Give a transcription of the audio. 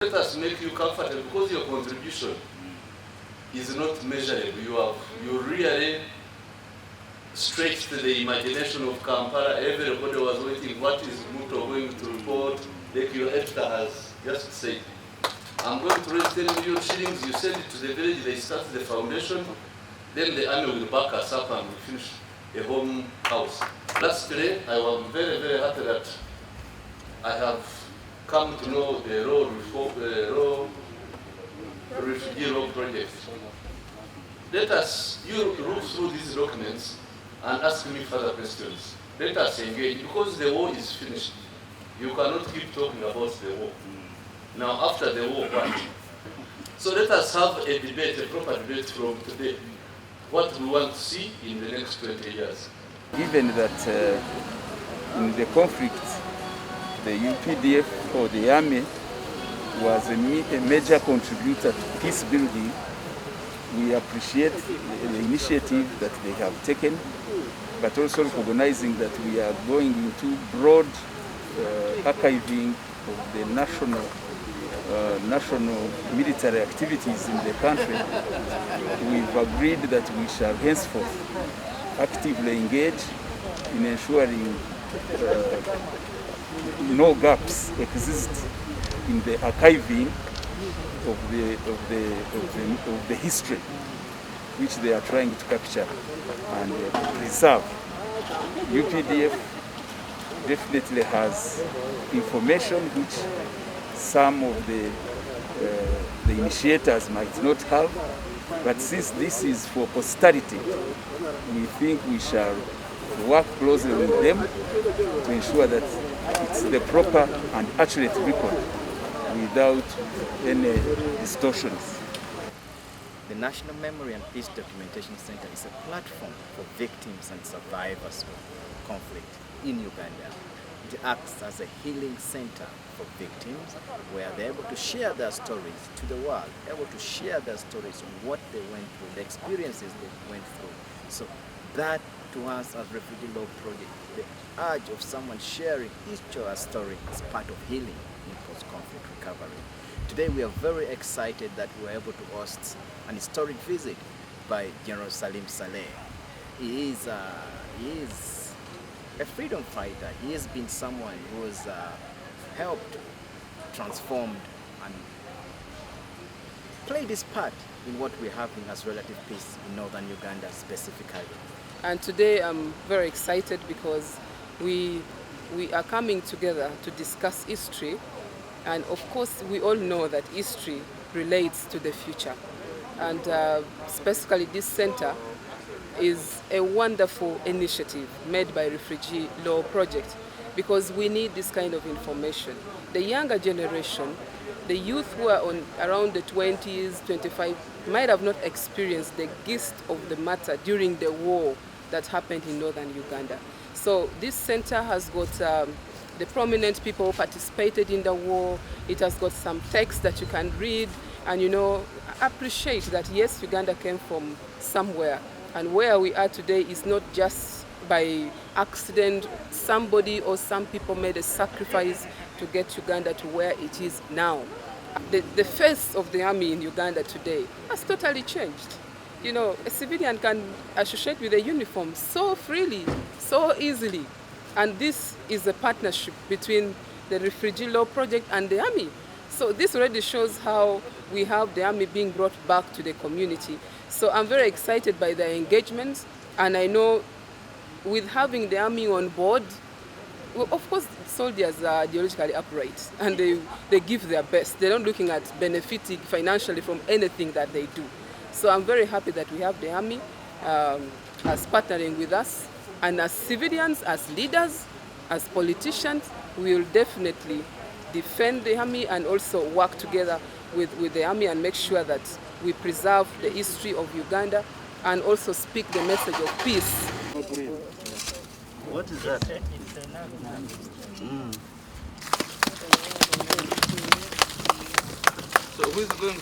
Let us make you comfortable because your contribution is not measurable. You really stretched the imagination of Kampala. Everybody was waiting, what is Muto going to report? Like your editor has just said, I'm going to raise 10 million shillings, you send it to the village, they start the foundation, then the army will back us up and we'll finish a home house. Lastly, I am very, very happy that I have come to know the refugee law project. Let us, you look through these documents and ask me further questions. Let us engage, because the war is finished. You cannot keep talking about the war. Now, after the war, what? So let us have a debate, a proper debate from today. What we want to see in the next 20 years. Given that in the conflict, the UPDF or the army was a major contributor to peace building, we appreciate the initiative that they have taken, but also recognizing that we are going into broad archiving of the national military activities in the country. We've agreed that we shall henceforth actively engage in ensuring no gaps exist in the archiving of the history which they are trying to capture and preserve. UPDF definitely has information which some of the initiators might not have, but since this is for posterity, we think we shall work closely with them to ensure that it's the proper and accurate record without any distortions. The National Memory and Peace Documentation Center is a platform for victims and survivors of conflict in Uganda. It acts as a healing center for victims where they're able to share their stories to the world, able to share their stories on what they went through, the experiences they went through. So that to us as Refugee Law Project, the urge of someone sharing his or her story is part of healing in post-conflict recovery. Today we are very excited that we were able to host an historic visit by General Salim Saleh. He is a freedom fighter. He has been someone who has helped, transformed, and played his part in what we're having as relative peace in northern Uganda specifically. And today I'm very excited because we are coming together to discuss history, and of course we all know that history relates to the future, and specifically this center is a wonderful initiative made by Refugee Law Project because we need this kind of information. The younger generation, the youth who are around the 20s, 25, might have not experienced the gist of the matter during the war that happened in northern Uganda. So this center has got the prominent people who participated in the war. It has got some text that you can read and, appreciate that yes, Uganda came from somewhere, and where we are today is not just by accident. Somebody or some people made a sacrifice to get Uganda to where it is now. The face of the army in Uganda today has totally changed. A civilian can associate with a uniform so freely, so easily. And this is a partnership between the Refugee Law Project and the army. So this already shows how we have the army being brought back to the community. So I'm very excited by the engagements, and I know with having the army on board, well, of course soldiers are ideologically upright and they give their best. They're not looking at benefiting financially from anything that they do. So I'm very happy that we have the army as partnering with us, and as civilians, as leaders, as politicians, we will definitely defend the army and also work together with the army and make sure that we preserve the history of Uganda and also speak the message of peace. What is that? So who is going